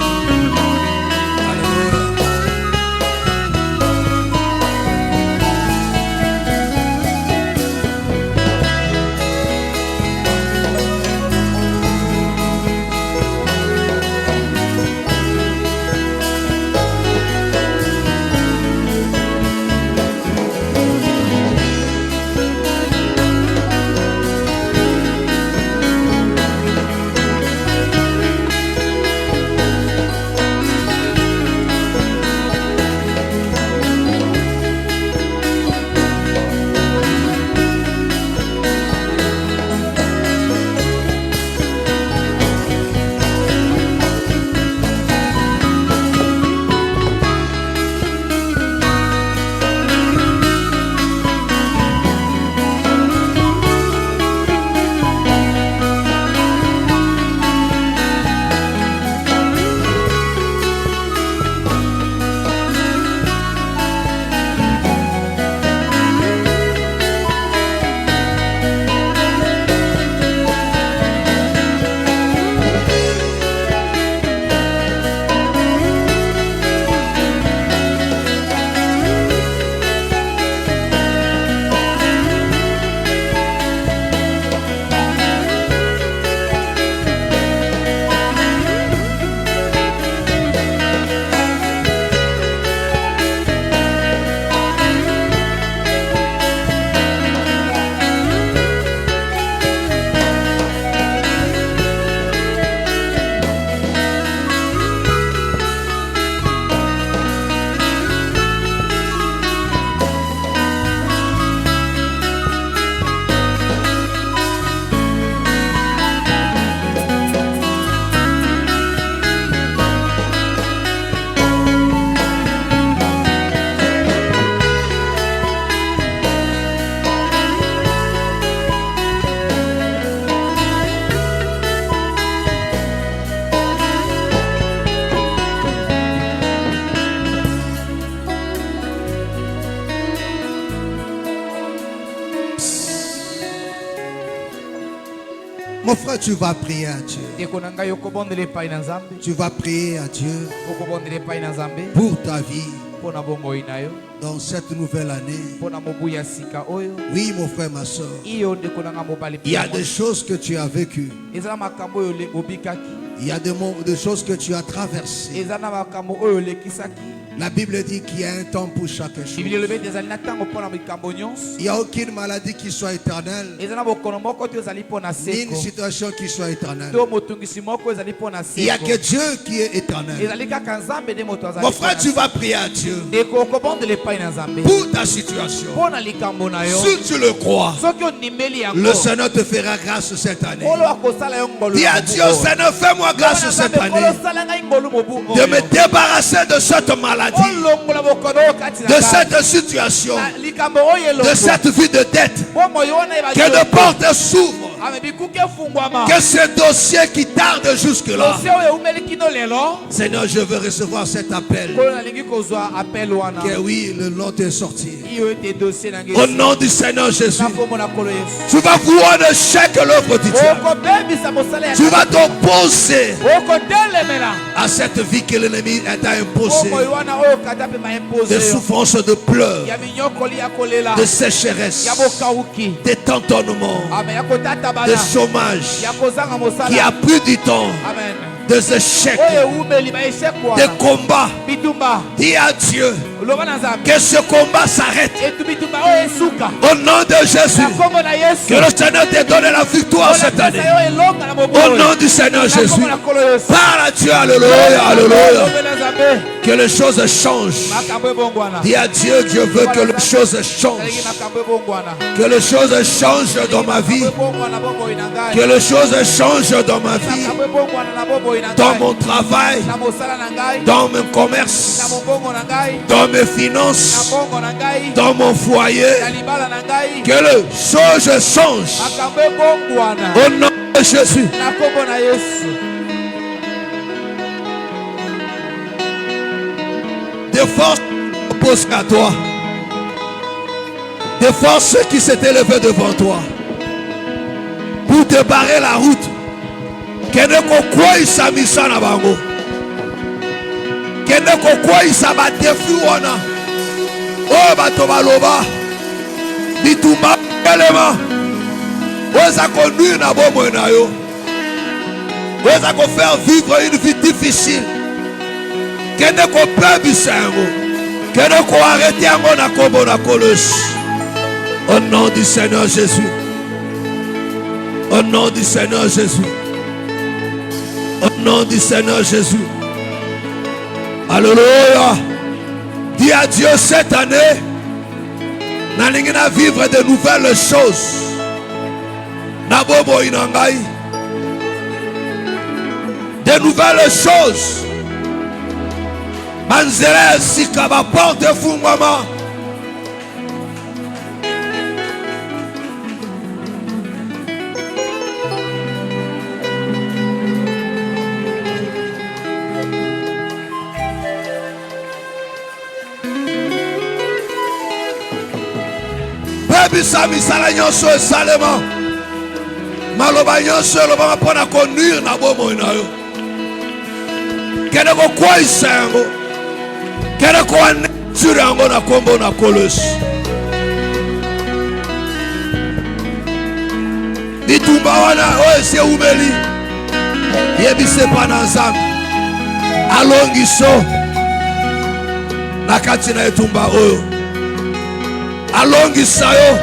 Mon frère, tu vas prier à Dieu. Tu vas prier à Dieu pour ta vie dans cette nouvelle année. Oui, mon frère, ma soeur. Il y a des choses que tu as vécues. Il y a des choses que tu as traversées. La Bible dit qu'il y a un temps pour chaque chose. Il n'y a aucune maladie qui soit éternelle, ni une situation qui soit éternelle. Il n'y a que Dieu qui est éternel. Mon frère, tu vas prier à Dieu pour ta situation. Si tu le crois, le Seigneur te fera grâce cette année. Dis à Dieu, Seigneur, fais-moi grâce cette année de me débarrasser de cette maladie, de cette situation, de cette vie de dette. Que de portes s'ouvrent Que ce dossier qui tarde jusque-là, Seigneur, je veux recevoir cet appel. Que oui, le nom est sorti. Au nom du Seigneur Jésus, tu vas pouvoir ne chèque l'œuvre du diable. Tu vas t'opposer à cette vie que l'ennemi t'a imposée. De souffrance, de pleurs, de sécheresse, de tâtonnement, de chômage qui a pris du temps, des échecs, des combats. Dis à Dieu que ce combat s'arrête. Au nom de Jésus, que le Seigneur te donne la victoire cette année. Au nom du Seigneur Jésus, parle à Dieu, alléluia, alléluia. Que les choses changent. Dis à Dieu que je veux que les choses changent. Que les choses changent dans ma vie. Que les choses changent dans ma vie. Dans mon travail, dans mon commerce, dans mes finances, dans mon foyer. Que les choses changent. Au nom de Jésus. Des forces opposées à toi. Des forces qui s'étaient levées devant toi pour te barrer la route. Kende kokwa isamisa na bango. Kende kokwa isaba defi wana. Oh bato baloba. Bitumba elema. Oza conduire na bomo na yo. Oza ko faire vivre une vie difficile. Kende ko pebisa yango. Kende ko arrêter yango na kombo na kolos. Au nom du Seigneur Jésus. Au nom du Seigneur Jésus. Au nom du Seigneur Jésus. Alléluia. Dis à Dieu cette année, nous vivre de nouvelles choses. De nouvelles choses. Manzere sikaba porte fungwama. Bisa misala nyonso esalema maloba nyonso elobama mpona conduire na bomoi na yo kende kokwayisa yango kende koanesure yango na kombo na kolosi bitumba wana oyo esi eumeli yebisa epa na Nzambe alongiso na kati na etumba oyo alongisa yo.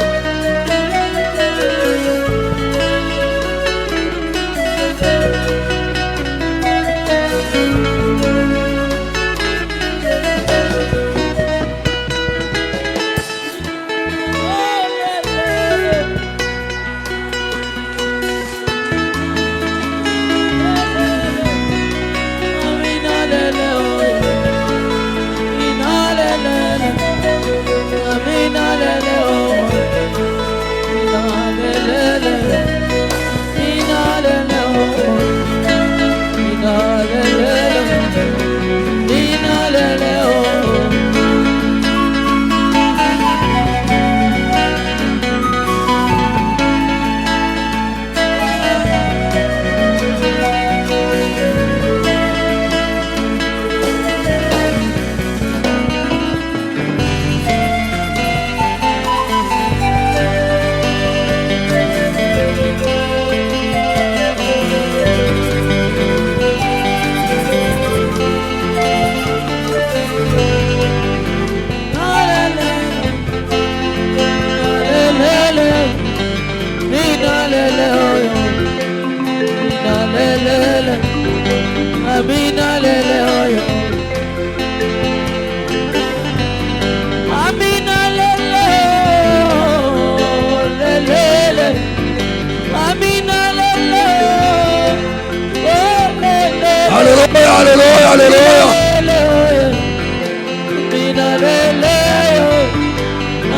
Alléluia, alléluia.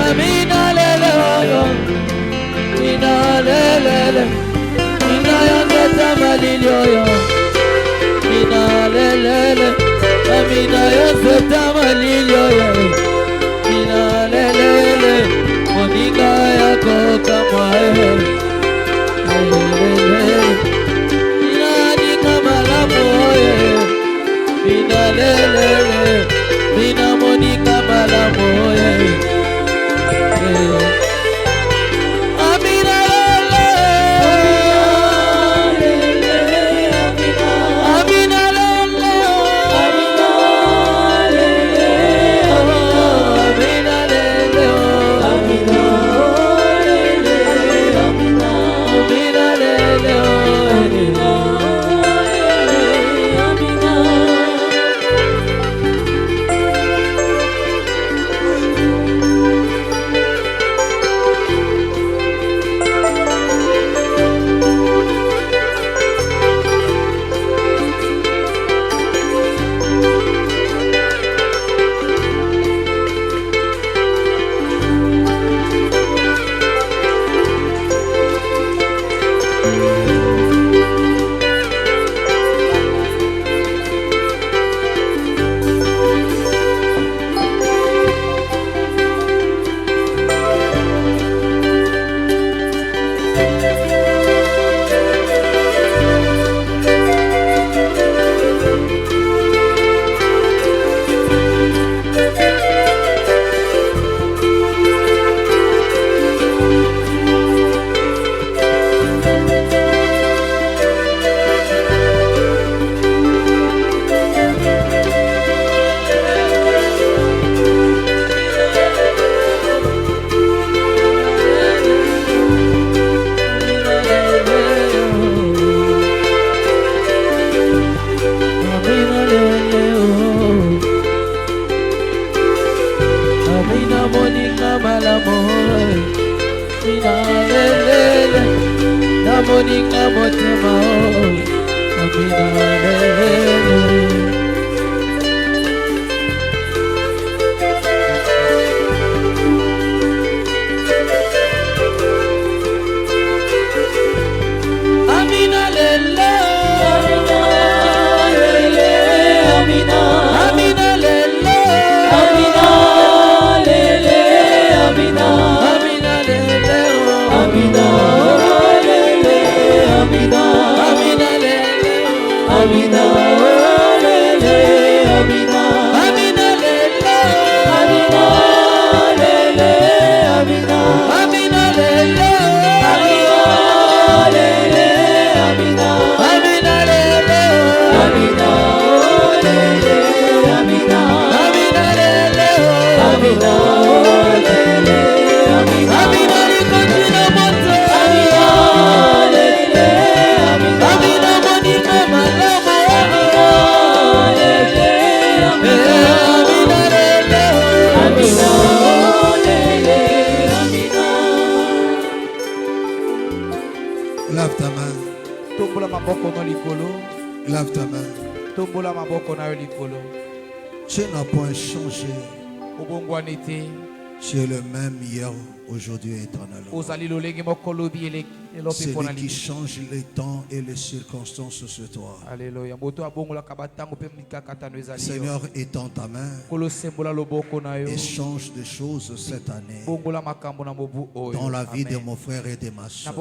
Amen, alléluia. Mina yoseta malilio ye Mina lelele Monika yako kama Mina nika malamu ye Mina lelele Mina Monika malamu ye Monika motema Amina Lave ta main. Lave ta main. Tu n'as point changé. Tu es le même hier, aujourd'hui et éternellement. Celui qui change les temps et les circonstances sur toi. Seigneur, étends ta main et change des choses cette année dans la vie de mon frère et de ma soeur.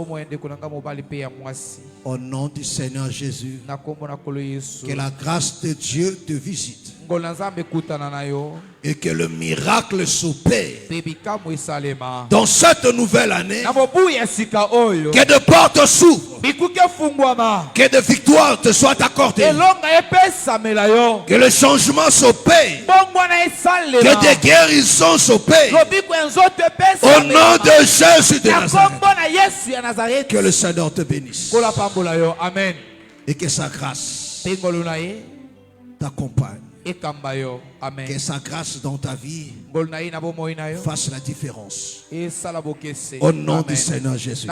Au nom du Seigneur Jésus, que la grâce de Dieu te visite et que le miracle s'opère dans cette nouvelle année. Que de portes s'ouvrent, que de victoires te soient accordées, que le changement s'opère, que des guérisons s'opèrent au nom de Jésus de Nazareth. Que le Seigneur te bénisse et que sa grâce t'accompagne. Que sa grâce dans ta vie fasse la différence. Au nom du Seigneur Jésus.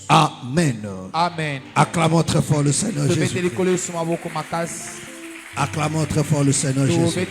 Amen. Amen. Acclamons très fort le Seigneur Jésus. Acclamons très fort le Seigneur Jésus.